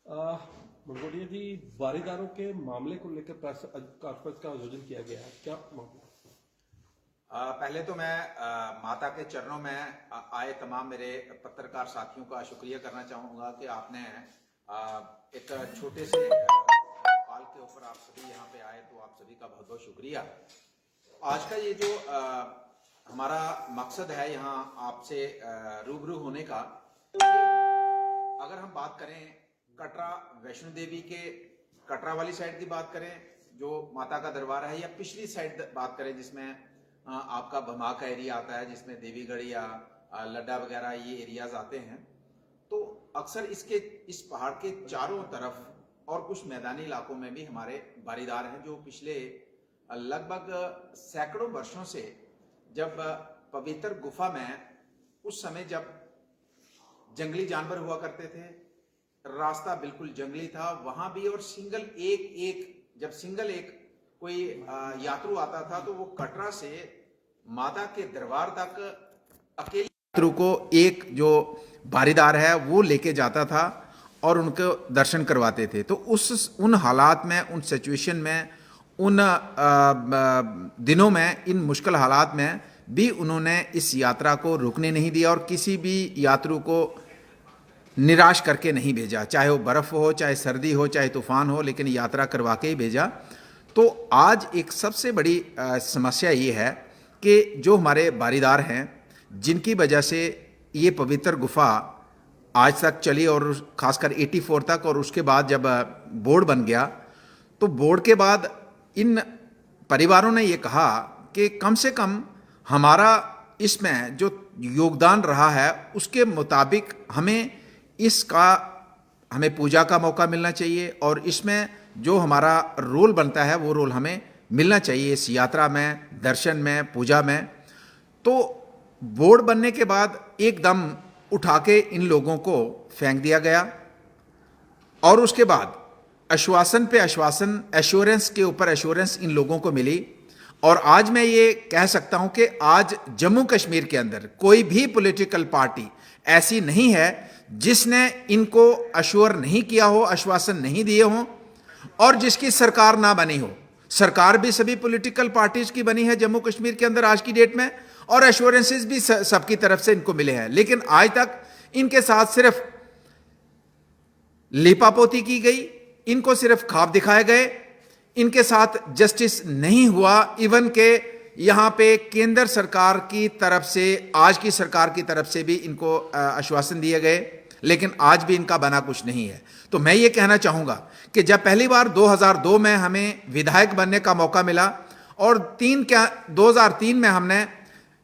Mongolia जी, वारीदारों के मामले को लेकर प्रेस कॉन्फ्रेंस का आयोजन किया गया है, क्या मामला? पहले तो मैं माता के चरणों में आए तमाम मेरे पत्रकार साथियों का शुक्रिया करना चाहूँगा कि आपने एक छोटे से कॉल के ऊपर आप सभी यहाँ पे आए, तो आप सभी का बहुत बहुत शुक्रिया। आज का ये जो हमारा मकसद है यहाँ आपसे रूबरू होने का, अगर हम बात करें कटरा वैष्णो देवी के कटरा वाली साइड की बात करें जो माता का दरबार है, या पिछली साइड बात करें जिसमें आपका भमा का एरिया आता है, जिसमें देवीगढ़ या लड्डा वगैरह ये एरियाज आते हैं, तो अक्सर इस पहाड़ के चारों तरफ और कुछ मैदानी इलाकों में भी हमारे बारीदार हैं जो पिछले लगभग सैकड़ों वर्षों से, जब पवित्र गुफा में उस समय जब जंगली जानवर हुआ करते थे, रास्ता बिल्कुल जंगली था वहां भी, और जब सिंगल एक कोई यात्रु आता था तो वो कटरा से माता के दरबार तक अकेले यात्रु को एक जो बारीदार है वो लेके जाता था और उनको दर्शन करवाते थे। तो उन हालात में, उन सिचुएशन में, उन दिनों में, इन मुश्किल हालात में भी उन्होंने इस यात्रा को रुकने नहीं दिया और किसी भी यात्रु को निराश करके नहीं भेजा, चाहे वो बर्फ हो, चाहे सर्दी हो, चाहे तूफान हो, लेकिन यात्रा करवा के ही भेजा। तो आज एक सबसे बड़ी समस्या ये है कि जो हमारे बारीदार हैं, जिनकी वजह से ये पवित्र गुफा आज तक चली और खासकर 84 तक, और उसके बाद जब बोर्ड बन गया तो बोर्ड के बाद इन परिवारों ने ये कहा कि कम से कम हमारा इसमें जो योगदान रहा है उसके मुताबिक हमें पूजा का मौका मिलना चाहिए और इसमें जो हमारा रोल बनता है वो रोल हमें मिलना चाहिए इस यात्रा में, दर्शन में, पूजा में। तो बोर्ड बनने के बाद एकदम उठा के इन लोगों को फेंक दिया गया और उसके बाद आश्वासन पे आश्वासन, एश्योरेंस के ऊपर एश्योरेंस इन लोगों को मिली। और आज मैं ये कह सकता हूं कि आज जम्मू कश्मीर के अंदर कोई भी पॉलिटिकल पार्टी ऐसी नहीं है जिसने इनको अश्योर नहीं किया हो, आश्वासन नहीं दिए हों और जिसकी सरकार ना बनी हो। सरकार भी सभी पॉलिटिकल पार्टीज की बनी है जम्मू कश्मीर के अंदर आज की डेट में, और एश्योरेंसेस भी सबकी तरफ से इनको मिले हैं, लेकिन आज तक इनके साथ सिर्फ लिपापोती की गई, इनको सिर्फ ख्वाब दिखाए गए, इनके साथ जस्टिस नहीं हुआ। इवन के यहां पे केंद्र सरकार की तरफ से, आज की सरकार की तरफ से भी इनको आश्वासन दिए गए, लेकिन आज भी इनका बना कुछ नहीं है। तो मैं ये कहना चाहूंगा कि जब पहली बार 2002 में हमें विधायक बनने का मौका मिला और 2003 में हमने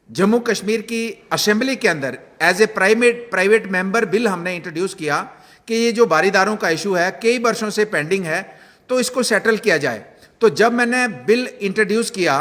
जम्मू कश्मीर की असेंबली के अंदर as a private member bill हमने इंट्रोड्यूस किया कि ये जो बारीदारों का इशू है कई वर्षों से पेंडिंग है, तो इसको सेटल किया जाए। तो जब मैंने बिल इंट्रोड्यूस किया,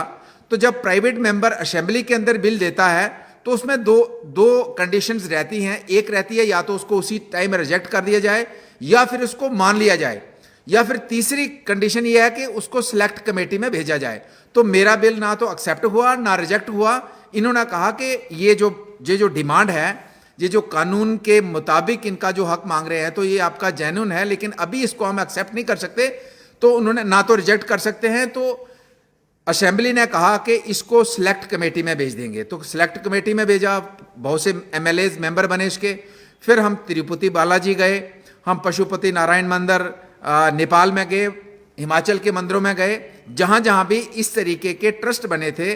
तो जब प्राइवेट मेंबर असेंबली के अंदर बिल देता है तो उसमें दो कंडीशंस रहती हैं। एक रहती है या तो उसको उसी टाइम रिजेक्ट कर दिया जाए या फिर उसको मान लिया जाए, या फिर तीसरी कंडीशन ये है कि उसको सिलेक्ट कमेटी में भेजा जाए। तो मेरा बिल ना तो एक्सेप्ट हुआ ना रिजेक्ट हुआ। इन्होंने कहा कि ये जो डिमांड है, ये जो कानून के मुताबिक इनका जो हक मांग रहे हैं, तो ये आपका जेन्युइन है, लेकिन अभी इसको हम एक्सेप्ट नहीं कर सकते। तो उन्होंने ना तो रिजेक्ट कर सकते हैं, तो असेंबली ने कहा कि इसको सिलेक्ट कमेटी में भेज देंगे। तो सिलेक्ट कमेटी में भेजा, बहुत से एमएलएज मेंबर बने इसके। फिर हम तिरुपति बालाजी गए, हम पशुपति नारायण मंदिर नेपाल में गए, हिमाचल के मंदिरों में गए, जहां जहां भी इस तरीके के ट्रस्ट बने थे,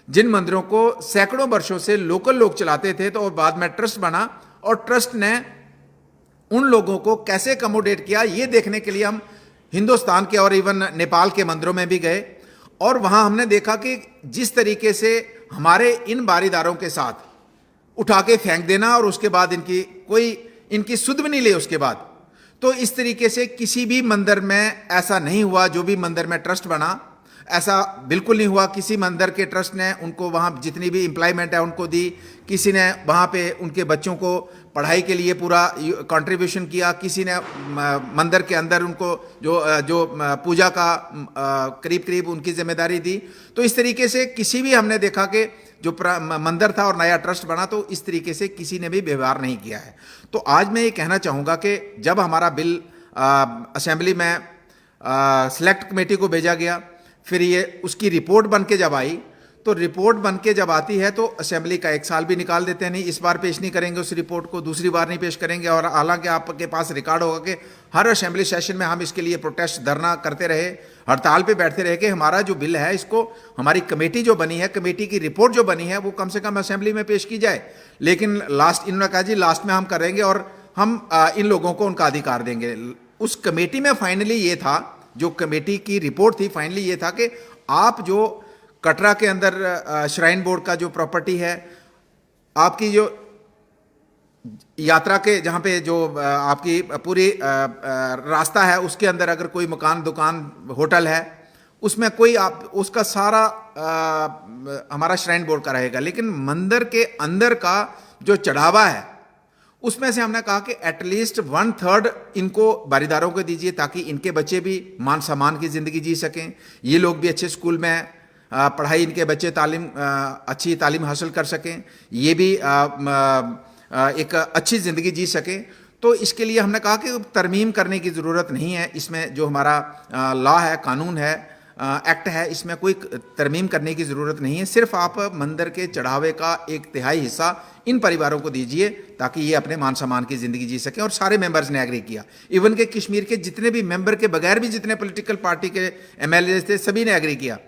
जिन मंदिरों को सैकड़ों वर्षों से लोकल लोग चलाते थे, तो बाद में ट्रस्ट बना और ट्रस्ट ने उन लोगों को कैसे अकोमोडेट किया, ये देखने के लिए हम हिंदुस्तान के और इवन नेपाल के मंदिरों में भी गए। और वहां हमने देखा कि जिस तरीके से हमारे इन बारीदारों के साथ उठा के फेंक देना और उसके बाद इनकी सुध भी नहीं ले उसके बाद, तो इस तरीके से किसी भी मंदिर में ऐसा नहीं हुआ। जो भी मंदिर में ट्रस्ट बना, ऐसा बिल्कुल नहीं हुआ। किसी मंदिर के ट्रस्ट ने उनको वहाँ जितनी भी एम्प्लॉयमेंट है उनको दी, किसी ने वहाँ पे उनके बच्चों को पढ़ाई के लिए पूरा कंट्रीब्यूशन किया, किसी ने मंदिर के अंदर उनको जो पूजा का करीब करीब उनकी जिम्मेदारी दी। तो इस तरीके से किसी भी हमने देखा कि जो मंदिर था और नया ट्रस्ट बना, तो इस तरीके से किसी ने भी व्यवहार नहीं किया है। तो आज मैं ये कहना चाहूँगा कि जब हमारा बिल असेंबली में सिलेक्ट कमेटी को भेजा गया, फिर ये उसकी रिपोर्ट बन के जब आई, तो रिपोर्ट बन के जब आती है तो असेंबली का 1 साल भी निकाल देते हैं, नहीं इस बार पेश नहीं करेंगे उस रिपोर्ट को, दूसरी बार नहीं पेश करेंगे। और हालांकि आपके पास रिकॉर्ड होगा कि हर असेंबली सेशन में हम इसके लिए प्रोटेस्ट धरना करते रहे, हड़ताल पे बैठते रहे कि हमारा जो बिल है इसको, हमारी कमेटी जो बनी है, कमेटी की रिपोर्ट जो बनी है वो कम से कम असेंबली में पेश की जाए। लेकिन लास्ट इन्होंने कहा जी लास्ट में हम करेंगे और हम इन लोगों को उनका अधिकार देंगे। उस कमेटी में फाइनली ये था, जो कमेटी की रिपोर्ट थी, फाइनली ये था कि आप जो कटरा के अंदर श्राइन बोर्ड का जो प्रॉपर्टी है, आपकी जो यात्रा के जहाँ पे जो आपकी पूरी रास्ता है उसके अंदर अगर कोई मकान, दुकान, होटल है, उसमें कोई आप उसका सारा हमारा श्राइन बोर्ड का रहेगा। लेकिन मंदिर के अंदर का जो चढ़ावा है उसमें से हमने कहा कि एटलीस्ट 1/3 इनको बारीदारों को दीजिए ताकि इनके बच्चे भी मान सम्मान की ज़िंदगी जी सकें, ये लोग भी अच्छे स्कूल में पढ़ाई, इनके बच्चे अच्छी तालीम हासिल कर सकें, ये भी एक अच्छी ज़िंदगी जी सकें। तो इसके लिए हमने कहा कि तरमीम करने की ज़रूरत नहीं है, इसमें जो हमारा लॉ है, कानून है, एक्ट है, इसमें कोई तरमीम करने की ज़रूरत नहीं है। सिर्फ आप मंदिर के चढ़ावे का 1/3 हिस्सा इन परिवारों को दीजिए ताकि ये अपने मान सम्मान की ज़िंदगी जी सकें। और सारे मेंबर्स ने एग्री किया, इवन के कश्मीर के जितने भी मेंबर के बगैर भी जितने पॉलिटिकल पार्टी के MLA थे सभी ने एग्री किया।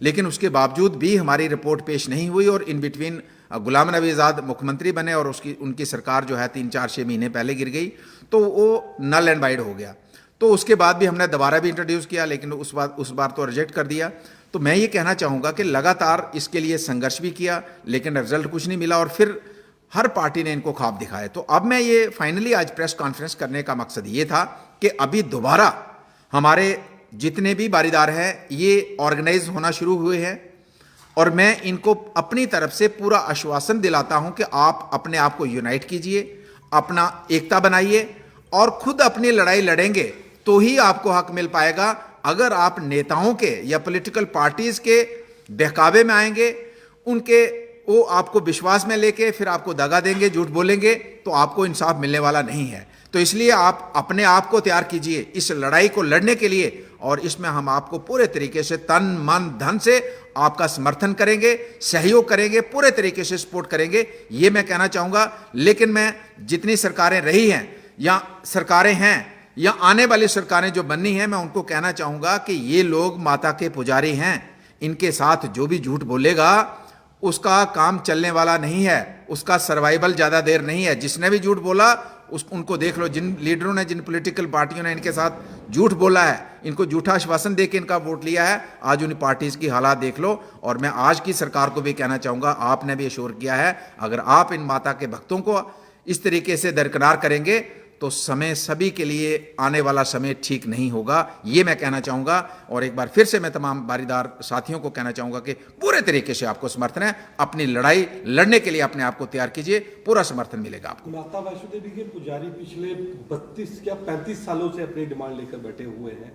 लेकिन उसके बावजूद भी हमारी रिपोर्ट पेश नहीं हुई और इन बिटवीन गुलाम नबी आज़ाद मुख्यमंत्री बने और उनकी सरकार जो है 3-4-6 महीने पहले गिर गई, तो वो नल एंड वाइड हो गया। तो उसके बाद भी हमने दोबारा भी इंट्रोड्यूस किया, लेकिन उस बार तो रिजेक्ट कर दिया। तो मैं ये कहना चाहूँगा कि लगातार इसके लिए संघर्ष भी किया, लेकिन रिजल्ट कुछ नहीं मिला और फिर हर पार्टी ने इनको ख्वाब दिखाए। तो अब मैं ये फाइनली आज प्रेस कॉन्फ्रेंस करने का मकसद ये था कि अभी दोबारा हमारे जितने भी बारीदार हैं ये ऑर्गेनाइज होना शुरू हुए हैं और मैं इनको अपनी तरफ से पूरा आश्वासन दिलाता हूं कि आप अपने आप को यूनाइट कीजिए, अपना एकता बनाइए और खुद अपनी लड़ाई लड़ेंगे तो ही आपको हक मिल पाएगा। अगर आप नेताओं के या पॉलिटिकल पार्टीज के बहकावे में आएंगे, उनके वो आपको विश्वास में लेके फिर आपको दगा देंगे, झूठ बोलेंगे, तो आपको इंसाफ मिलने वाला नहीं है। तो इसलिए आप अपने आप को तैयार कीजिए इस लड़ाई को लड़ने के लिए और इसमें हम आपको पूरे तरीके से तन मन धन से आपका समर्थन करेंगे, सहयोग करेंगे, पूरे तरीके से सपोर्ट करेंगे, ये मैं कहना चाहूँगा। लेकिन मैं जितनी सरकारें रही हैं या सरकारें हैं या आने वाली सरकारें जो बननी हैं, मैं उनको कहना चाहूँगा कि ये लोग माता के पुजारी हैं, इनके साथ जो भी झूठ बोलेगा उसका काम चलने वाला नहीं है, उसका सर्वाइवल ज़्यादा देर नहीं है। जिसने भी झूठ बोला उनको देख लो, जिन लीडरों ने, जिन पॉलिटिकल पार्टियों ने इनके साथ झूठ बोला है, इनको झूठा आश्वासन देके इनका वोट लिया है, आज उन पार्टीज की हालात देख लो। और मैं आज की सरकार को भी कहना चाहूँगा, आपने भी एश्योर किया है, अगर आप इन माता के भक्तों को इस तरीके से दरकिनार करेंगे तो समय सभी के लिए आने वाला समय ठीक नहीं होगा, ये मैं कहना चाहूँगा। और एक बार फिर से मैं तमाम बारीदार साथियों को कहना चाहूँगा कि पूरे तरीके से आपको समर्थन है, अपनी लड़ाई लड़ने के लिए अपने आप को तैयार कीजिए, पूरा समर्थन मिलेगा आपको। माता वैष्णो देवी के पुजारी पिछले 32 या 35 सालों से अपनी डिमांड लेकर बैठे हुए हैं।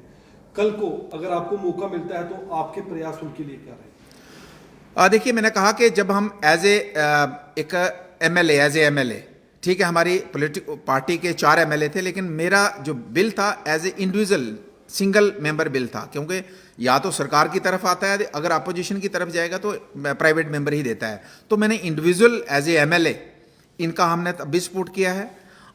कल को अगर आपको मौका मिलता है तो आपके प्रयास उनके लिए क्या रहेंगे? देखिए, मैंने कहा कि जब हम एक MLA, ठीक है, हमारी पॉलिटिकल पार्टी के 4 MLA थे, लेकिन मेरा जो बिल था as a individual single member bill था, क्योंकि या तो सरकार की तरफ आता है, अगर अपोजिशन की तरफ जाएगा तो प्राइवेट मेंबर ही देता है। तो मैंने इंडिविजुअल एज ए MLA इनका हमने तब भी सपोर्ट किया है।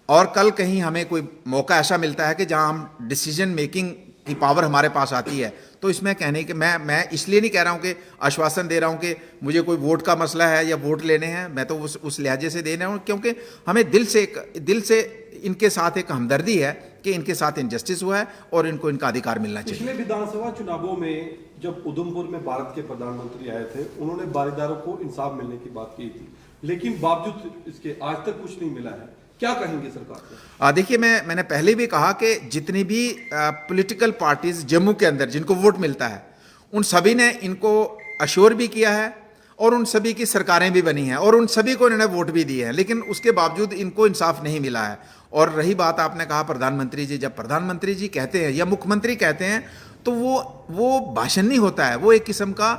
और कल कहीं हमें कोई मौका ऐसा मिलता है कि जहां हम डिसीजन मेकिंग की पावर हमारे पास आती है, तो इसमें कहने के मैं इसलिए नहीं कह रहा हूं कि आश्वासन दे रहा हूं कि मुझे कोई वोट का मसला है या वोट लेने हैं, मैं तो उस लिहाजे से दे रहा हूं क्योंकि हमें दिल से इनके साथ एक हमदर्दी है कि इनके साथ इनजस्टिस हुआ है और इनको इनका अधिकार मिलना चाहिए। पिछले विधानसभा चुनावों में जब उधमपुर में भारत के प्रधानमंत्री आए थे, उन्होंने बारीदारों को इंसाफ मिलने की बात की थी, लेकिन बावजूद इसके आज तक कुछ नहीं मिला है। क्या कहेंगे सरकार को? देखिए, मैंने पहले भी कहा कि जितनी भी पॉलिटिकल पार्टीज जम्मू के अंदर जिनको वोट मिलता है, उन सभी ने इनको अश्योर भी किया है और उन सभी की सरकारें भी बनी हैं और उन सभी को इन्होंने वोट भी दिए हैं, लेकिन उसके बावजूद इनको इंसाफ नहीं मिला है। और रही बात, आपने कहा प्रधानमंत्री जी, जब प्रधानमंत्री जी कहते हैं या मुख्यमंत्री कहते हैं तो वो भाषण नहीं होता है, वो एक किस्म का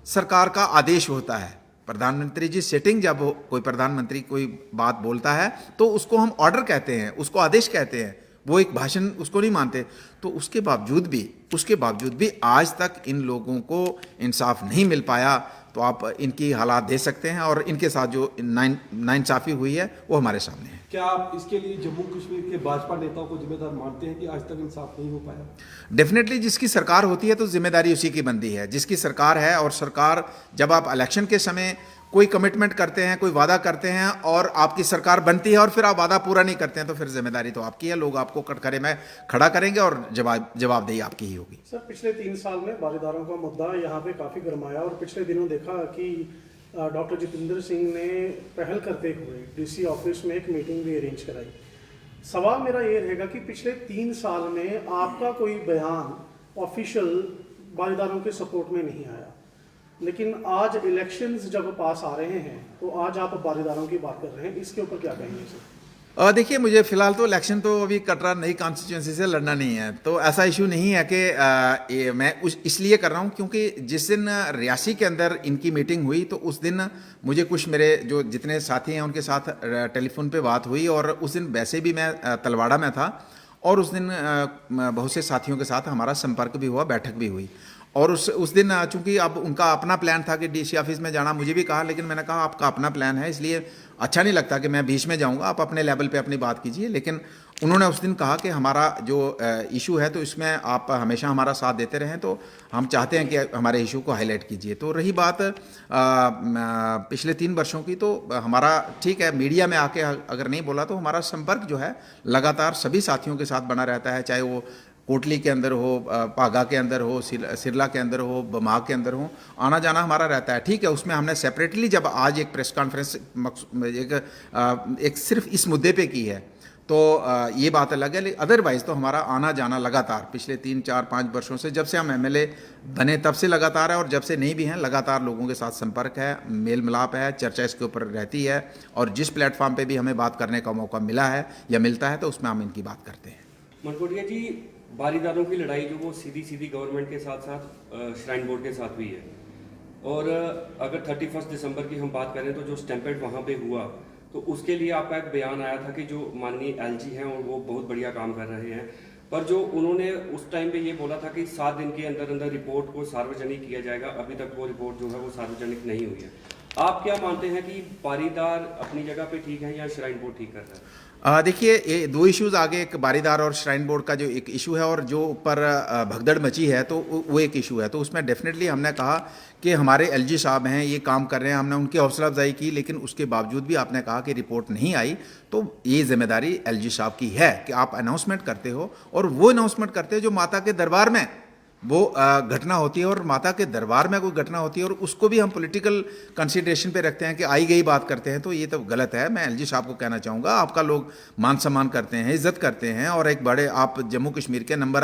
सरकार का आदेश होता है। प्रधानमंत्री जी सेटिंग, जब कोई प्रधानमंत्री कोई बात बोलता है तो उसको हम ऑर्डर कहते हैं, उसको आदेश कहते हैं, वो एक भाषण उसको नहीं मानते। तो उसके बावजूद भी आज तक इन लोगों को इंसाफ नहीं मिल पाया। तो आप इनकी हालात दे सकते हैं और इनके साथ जो नाइंसाफ़ी हुई है वो हमारे सामने है। क्या आप इसके लिए जम्मू कश्मीर के भाजपा नेताओं को जिम्मेदार मानते हैं कि आज तक इंसाफ नहीं हो पाया? डेफिनेटली जिसकी सरकार होती है तो जिम्मेदारी उसी की बनती है, जिसकी सरकार है। और सरकार जब आप इलेक्शन के समय कोई कमिटमेंट करते हैं, कोई वादा करते हैं और आपकी सरकार बनती है और फिर आप वादा पूरा नहीं करते हैं, तो फिर जिम्मेदारी तो आपकी है। लोग आपको कटघरे में खड़ा करेंगे और जवाबदेही आपकी ही होगी। सर, पिछले 3 साल में बारीदारों का मुद्दा यहाँ पे काफ़ी गर्माया और पिछले दिनों देखा कि डॉक्टर जितेंद्र सिंह ने पहल करते हुए डीसी ऑफिस में एक मीटिंग भी अरेंज कराई। सवाल मेरा ये रहेगा कि पिछले 3 साल में आपका कोई बयान ऑफिशियल बारीदारों के सपोर्ट में नहीं आया, लेकिन आज इलेक्शंस जब पास आ रहे हैं तो आज आप बारीदारों की बात कर रहे हैं, इसके ऊपर क्या कहेंगे सर? देखिए, मुझे फिलहाल तो इलेक्शन तो अभी कटरा नई कॉन्स्टिट्यूंसी से लड़ना नहीं है, तो ऐसा इशू नहीं है कि मैं इसलिए कर रहा हूँ क्योंकि जिस दिन रियासी के अंदर इनकी मीटिंग हुई तो उस दिन मुझे कुछ मेरे जो जितने साथी हैं उनके साथ टेलीफोन पे बात हुई और उस दिन वैसे भी मैं तलवाड़ा में था और उस दिन बहुत से साथियों के साथ हमारा संपर्क भी हुआ, बैठक भी हुई। और उस दिन चूंकि अब उनका अपना प्लान था कि डीसी ऑफिस में जाना, मुझे भी कहा, लेकिन मैंने कहा आपका अपना प्लान है इसलिए अच्छा नहीं लगता कि मैं बीच में जाऊंगा, आप अपने लेवल पे अपनी बात कीजिए। लेकिन उन्होंने उस दिन कहा कि हमारा जो इशू है तो इसमें आप हमेशा हमारा साथ देते रहें, तो हम चाहते हैं कि हमारे इशू को हाईलाइट कीजिए। तो रही बात पिछले 3 वर्षों की, तो हमारा ठीक है, मीडिया में आके अगर नहीं बोला तो हमारा संपर्क जो है लगातार सभी साथियों के साथ बना रहता है, चाहे वो कोटली के अंदर हो, पागा के अंदर हो, सिरला के अंदर हो, बमाग के अंदर हो, आना जाना हमारा रहता है। ठीक है, उसमें हमने सेपरेटली जब आज एक प्रेस कॉन्फ्रेंस एक सिर्फ इस मुद्दे पे की है तो ये बात अलग है, लेकिन अदरवाइज तो हमारा आना जाना लगातार पिछले 3, 4, 5 वर्षों से, जब से हम एमएलए बने तब से लगातार है और जब से नहीं भी हैं लगातार लोगों के साथ संपर्क है, मेल मिलाप है, चर्चा इसके ऊपर रहती है। और जिस प्लेटफॉर्म पे भी हमें बात करने का मौका मिला है या मिलता है तो उसमें हम इनकी बात करते हैं। मनकोटिया जी, बारीदारों की लड़ाई जो वो सीधी गवर्नमेंट के साथ साथ श्राइन बोर्ड के साथ हुई है, और अगर 31 दिसंबर की हम बात करें तो जो स्टैम्पेड वहाँ पे हुआ तो उसके लिए आपका एक बयान आया था कि जो माननीय एलजी हैं और वो बहुत बढ़िया काम कर रहे हैं, पर जो उन्होंने उस टाइम पे ये बोला था कि 7 दिन के अंदर अंदर रिपोर्ट को सार्वजनिक किया जाएगा, अभी तक वो रिपोर्ट जो है वो सार्वजनिक नहीं हुई है। आप क्या मानते हैं कि बारीदार अपनी जगह पे ठीक है या श्राइन बोर्ड ठीक कर रहा है? देखिए, ये 2 इश्यूज आगे, एक बारीदार और श्राइन बोर्ड का जो एक इशू है और जो ऊपर भगदड़ मची है तो वो एक इशू है। तो उसमें डेफिनेटली हमने कहा कि हमारे एलजी साहब हैं, ये काम कर रहे हैं, हमने उनकी हौसला अफजाई की, लेकिन उसके बावजूद भी आपने कहा कि रिपोर्ट नहीं आई, तो ये जिम्मेदारी एलजी साहब की है कि आप अनाउंसमेंट करते हो और वो अनाउंसमेंट करते हो जो माता के दरबार में वो घटना होती है और माता के दरबार में कोई घटना होती है और उसको भी हम पॉलिटिकल कंसीडरेशन पे रखते हैं कि आई गई बात करते हैं, तो ये तो गलत है। मैं एलजी साहब को कहना चाहूँगा, आपका लोग मान सम्मान करते हैं, इज्जत करते हैं और एक बड़े आप जम्मू कश्मीर के नंबर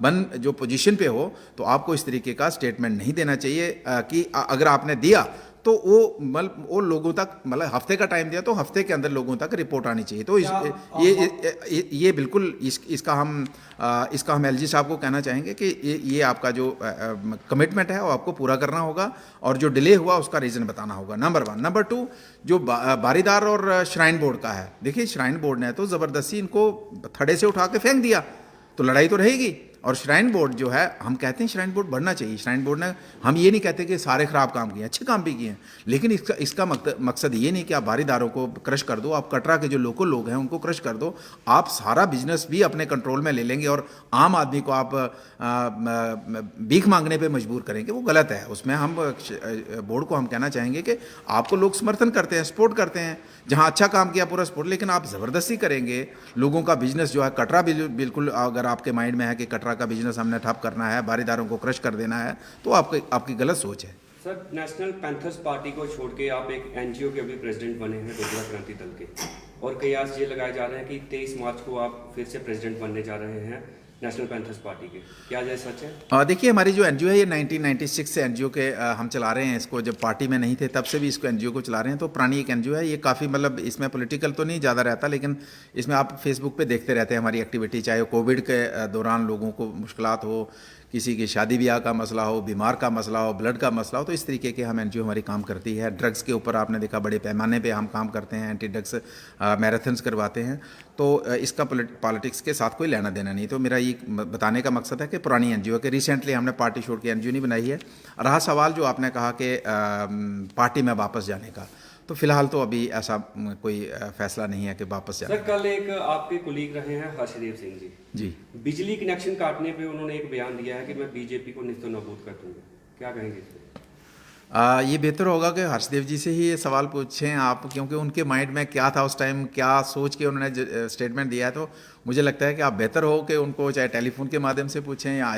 1 जो पोजीशन पे हो, तो आपको इस तरीके का स्टेटमेंट नहीं देना चाहिए कि अगर आपने दिया तो वो लोगों तक, मतलब हफ्ते का टाइम दिया तो हफ्ते के अंदर लोगों तक रिपोर्ट आनी चाहिए। तो ये बिल्कुल इसका हम एलजी साहब को कहना चाहेंगे कि ये आपका जो कमिटमेंट है वो आपको पूरा करना होगा और जो डिले हुआ उसका रीज़न बताना होगा, नंबर 1। नंबर 2, जो बारीदार और श्राइन बोर्ड का है, देखिए श्राइन बोर्ड ने तो ज़बरदस्ती इनको थड़े से उठा के फेंक दिया, तो लड़ाई तो रहेगी। और श्राइन बोर्ड जो है, हम कहते हैं श्राइन बोर्ड बढ़ना चाहिए। श्राइन बोर्ड ने, हम ये नहीं कहते कि सारे खराब काम किए, अच्छे काम भी किए हैं, लेकिन इसका मकसद ये नहीं कि आप बारीदारों को क्रश कर दो, आप कटरा के जो लोकल लोग हैं उनको क्रश कर दो, आप सारा बिजनेस भी अपने कंट्रोल में ले लेंगे और आम आदमी को आप भीख मांगने पे मजबूर करेंगे, वो गलत है। उसमें हम बोर्ड को हम कहना चाहेंगे कि आपको लोग समर्थन करते हैं, सपोर्ट करते हैं, जहाँ अच्छा काम किया पूरा सपोर्ट, लेकिन आप ज़बरदस्ती करेंगे लोगों का बिजनेस जो है, कटरा बिल्कुल अगर आपके माइंड में है कि कटरा का बिजनेस हमने ठप करना है, बारीदारों को क्रश कर देना है, तो आपकी गलत सोच है। सर, नेशनल पैंथर्स पार्टी को छोड़ के आप एक एनजीओ के अभी प्रेसिडेंट बने हैं, डोगरा क्रांति दल के, और कयास ये लगाए जा रहे हैं कि 23 मार्च को आप फिर से प्रेसिडेंट बनने जा रहे हैं नेशनल पैंथर्स पार्टी के, क्या ये सच है? देखिए, हमारी जो एनजीओ है ये 1996 से एनजीओ के हम चला रहे हैं इसको, जब पार्टी में नहीं थे तब से भी इसको एनजीओ को चला रहे हैं। तो पुरानी एक एनजीओ है, ये काफ़ी, मतलब इसमें पॉलिटिकल तो नहीं ज़्यादा रहता, लेकिन इसमें आप फेसबुक पे देखते रहते हैं हमारी एक्टिविटी, चाहे कोविड के दौरान लोगों को मुश्किलात हो, किसी की शादी ब्याह का मसला हो, बीमार का मसला हो, ब्लड का मसला हो, तो इस तरीके के हम एनजीओ हमारी काम करती है। ड्रग्स के ऊपर आपने देखा बड़े पैमाने पे हम काम करते हैं, एंटी ड्रग्स मैराथन्स करवाते हैं। तो इसका पॉलिटिक्स के साथ कोई लेना देना नहीं। तो मेरा ये बताने का मकसद है कि पुरानी एनजीओ के रिसेंटली हमने पार्टी छोड़ के एनजीओ नहीं बनाई है। रहा सवाल जो आपने कहा कि पार्टी में वापस जाने का, तो फिलहाल तो अभी ऐसा कोई फैसला नहीं है कि वापस जाने सर, कल एक आपके कुलीग रहे हैं हर्षदेव सिंह जी, जी। बिजली कनेक्शन काटने पे उन्होंने एक बयान दिया है कि मैं बीजेपी को निस्तो नाबूद कर दूंगा, क्या कहेंगे इस पे? ये बेहतर होगा कि हर्षदेव जी से ही ये सवाल पूछें आप, क्योंकि उनके माइंड में क्या था उस टाइम, क्या सोच के उन्होंने स्टेटमेंट दिया है। तो मुझे लगता है कि आप बेहतर हो कि उनको चाहे टेलीफोन के माध्यम से पूछें या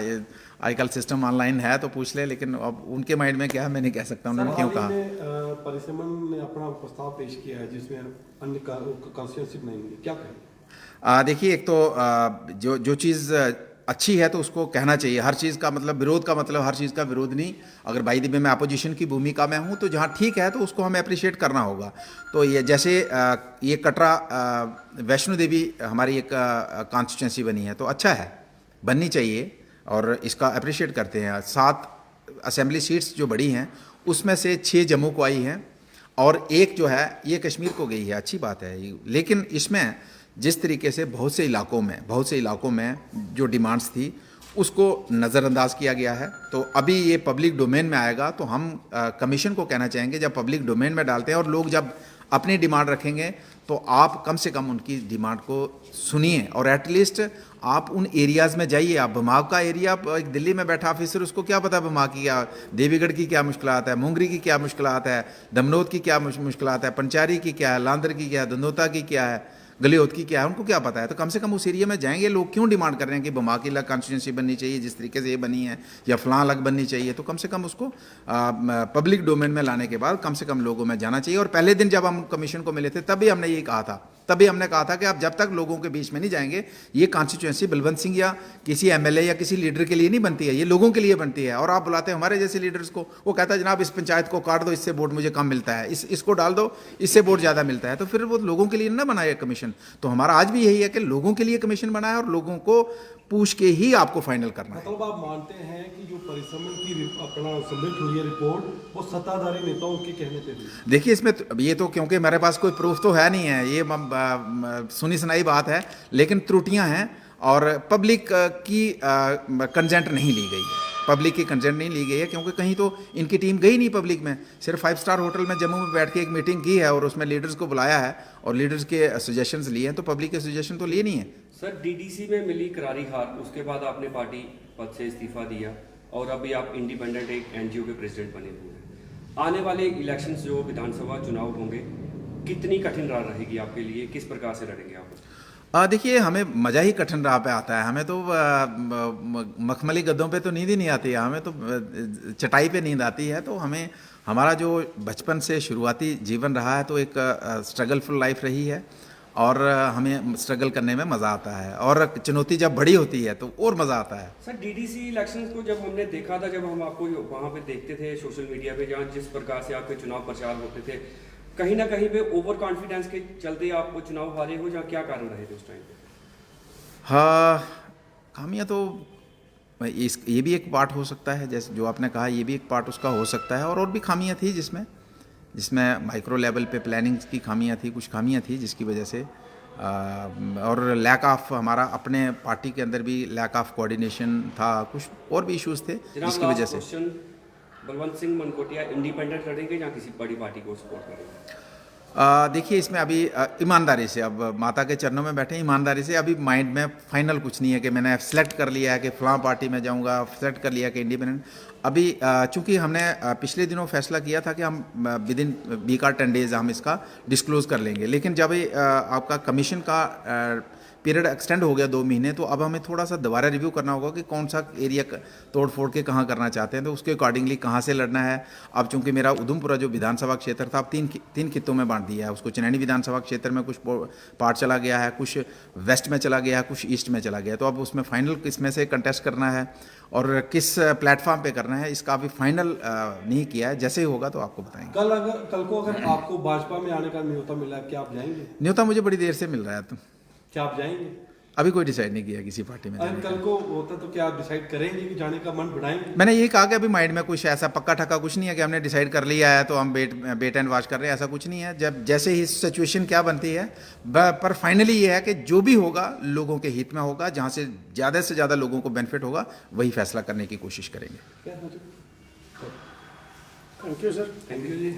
आजकल सिस्टम ऑनलाइन है तो पूछ ले, लेकिन अब उनके माइंड में क्या है मैं नहीं कह सकता उन्होंने क्यों कहा। परिसमन ने अपना प्रस्ताव पेश किया है जिसमें अन्य कॉन्स्टिट्यूंसी बनाएंगे, क्या कहेंगे? देखिए, एक तो जो चीज़ अच्छी है तो उसको कहना चाहिए। हर चीज़ का मतलब विरोध का मतलब हर चीज़ का विरोध नहीं। अगर बाई द वे मैं अपोजिशन की भूमिका में हूँ तो जहाँ ठीक है तो उसको हमें अप्रिशिएट करना होगा। तो ये जैसे ये कटरा वैष्णो देवी हमारी एक कॉन्स्टिट्यूंसी बनी है तो अच्छा है, बननी चाहिए और इसका अप्रिशिएट करते हैं। 7 असेंबली सीट्स जो बड़ी हैं उसमें से 6 जम्मू को आई हैं और एक जो है ये कश्मीर को गई है, अच्छी बात है। लेकिन इसमें जिस तरीके से बहुत से इलाकों में जो डिमांड्स थी उसको नज़रअंदाज किया गया है। तो अभी ये पब्लिक डोमेन में आएगा तो हम कमीशन को कहना चाहेंगे, जब पब्लिक डोमेन में डालते हैं और लोग जब अपनी डिमांड रखेंगे तो आप कम से कम उनकी डिमांड को सुनिए और एटलीस्ट आप उन एरियाज़ में जाइए। आप भमाव का एरिया, एक दिल्ली में बैठा ऑफिसर उसको क्या पता भमाव की क्या, देवीगढ़ की क्या मुश्किलात है, मुंगरी की क्या मुश्किलात है, दमनोद की क्या मुश्किलात है, पंचारी की क्या है, लांदर की क्या है, दंदोता की क्या है, गलियोत की क्या है, उनको क्या पता है। तो कम से कम उस एरिया में जाएंगे। लोग क्यों डिमांड कर रहे हैं कि बमा की अलग कॉन्स्टिट्यूंसी बननी चाहिए जिस तरीके से ये बनी है, या फलां अलग बननी चाहिए, तो कम से कम उसको पब्लिक डोमेन में लाने के बाद कम से कम लोगों में जाना चाहिए। और पहले दिन जब हम कमीशन को मिले थे तभी हमने यही कहा था, कि आप जब तक लोगों के बीच में नहीं जाएंगे, ये कॉन्स्टिट्यूंसी बलवंत सिंह या किसी एमएलए या किसी लीडर के लिए नहीं बनती है, ये लोगों के लिए बनती है। और आप बुलाते हैं हमारे जैसे लीडर्स को, वो कहता है जनाब इस पंचायत को काट दो, इससे वोट मुझे कम मिलता है, इसको डाल दो, इससे वोट ज़्यादा मिलता है। तो फिर वो लोगों के लिए ना बनाया कमीशन। तो हमारा आज भी यही है कि लोगों के लिए कमीशन बनाया और लोगों को पूछ के ही आपको फाइनल करना है। मतलब आप मानते हैं कि जो परिसमन की अपना सबमिट हुई है रिपोर्ट, वो सत्ताधारी नेताओं के कहने पे भी? देखिए, इसमें ये तो क्योंकि मेरे पास कोई प्रूफ तो है नहीं है, ये सुनी सुनाई बात है, लेकिन त्रुटियां हैं और पब्लिक की कंसेंट नहीं ली गई है। पब्लिक की कंसेंट नहीं ली गई है क्योंकि कहीं तो इनकी टीम गई नहीं पब्लिक में, सिर्फ 5 स्टार होटल में जम्मू में बैठ के एक मीटिंग की है और उसमें लीडर्स को बुलाया है और लीडर्स के सजेशंस लिए हैं, तो पब्लिक के सजेशन तो लिए नहीं है। सर, डीडीसी में मिली करारी हार, उसके बाद आपने पार्टी पद से इस्तीफा दिया और अभी आप इंडिपेंडेंट एक एनजीओ के प्रेसिडेंट बने हुए हैं। आने वाले इलेक्शंस जो विधानसभा चुनाव होंगे, कितनी कठिन राह रहेगी आपके लिए, किस प्रकार से लड़ेंगे आप? देखिए, हमें मज़ा ही कठिन राह पे आता है। हमें तो मखमली गद्दों पे तो नींद ही नहीं आती है, हमें तो चटाई पे नींद आती है। तो हमें हमारा जो बचपन से शुरुआती जीवन रहा है तो एक स्ट्रगलफुल लाइफ रही है और हमें स्ट्रगल करने में मज़ा आता है और चुनौती जब बड़ी होती है तो और मज़ा आता है। सर, डीडीसी इलेक्शंस को जब हमने देखा था, जब हम आपको वहाँ पे देखते थे सोशल मीडिया पे, जहाँ जिस प्रकार से आपके चुनाव प्रचार होते थे, कहीं ना कहीं पे ओवर कॉन्फिडेंस के चलते आप चुनाव हारे हो, जहाँ क्या कारण रहे थे उस टाइम पे? हाँ, खामियाँ तो ये भी एक पार्ट हो सकता है, जैसे जो आपने कहा, ये भी एक पार्ट उसका हो सकता है। और भी खामियाँ थी जिसमें माइक्रो लेवल पे प्लानिंग की खामियाँ थी, कुछ खामियाँ थी जिसकी वजह से और लैक ऑफ, हमारा अपने पार्टी के अंदर भी लैक ऑफ कोऑर्डिनेशन था, कुछ और भी इश्यूज थे जिसकी वजह से। बलवंत सिंह मनकोटिया इंडिपेंडेंट लड़ेंगे या किसी बड़ी पार्टी को सपोर्ट करेंगे? देखिए, इसमें अभी ईमानदारी से, अब माता के चरणों में बैठे, ईमानदारी से, अभी माइंड में फाइनल कुछ नहीं है कि मैंने सेलेक्ट कर लिया है कि फलां पार्टी में जाऊंगा, सेलेक्ट कर लिया कि इंडिपेंडेंट। अभी चूंकि हमने पिछले दिनों फैसला किया था कि हम विद इन वीक और 10 डेज हम इसका डिस्क्लोज कर लेंगे, लेकिन जब आपका कमीशन का पीरियड एक्सटेंड हो गया 2 महीने, तो अब हमें थोड़ा सा दोबारा रिव्यू करना होगा कि कौन सा एरिया तोड़ फोड़ के कहाँ करना चाहते हैं, तो उसके अकॉर्डिंगली कहाँ से लड़ना है। अब चूंकि मेरा उधमपुरा जो विधानसभा क्षेत्र था, अब तीन खित्तों में बांट दिया है उसको। चनैनी विधानसभा क्षेत्र में कुछ पार्ट चला गया है, कुछ वेस्ट में चला गया है, कुछ ईस्ट में चला गया है। तो अब उसमें फाइनल किस में से कंटेस्ट करना है और किस प्लेटफॉर्म पे करना है, इसका अभी फाइनल नहीं किया है। जैसे ही होगा तो आपको बताएंगे। कल को अगर आपको भाजपा में आने का न्योता मिला, क्या आप जाएंगे? न्योता मुझे बड़ी देर से मिल रहा है। तो क्या आप जाएंगे? अभी कोई डिसाइड नहीं किया किसी पार्टी में जाने और का। कल को होता तो क्या आप डिसाइड करेंगे कि जाने का मन बढ़ाएंगे? मैंने यही कहा कि अभी माइंड में कुछ ऐसा पक्का ठक्का कुछ नहीं है कि हमने डिसाइड कर लिया है तो हम वेट एंड वॉच कर रहे हैं, ऐसा कुछ नहीं है। जब जैसे ही सिचुएशन क्या बनती है, पर फाइनली ये है कि जो भी होगा लोगों के हित में होगा, जहाँ से ज़्यादा लोगों को बेनिफिट होगा वही फैसला करने की कोशिश करेंगे। Thank you sir. Thank you ji.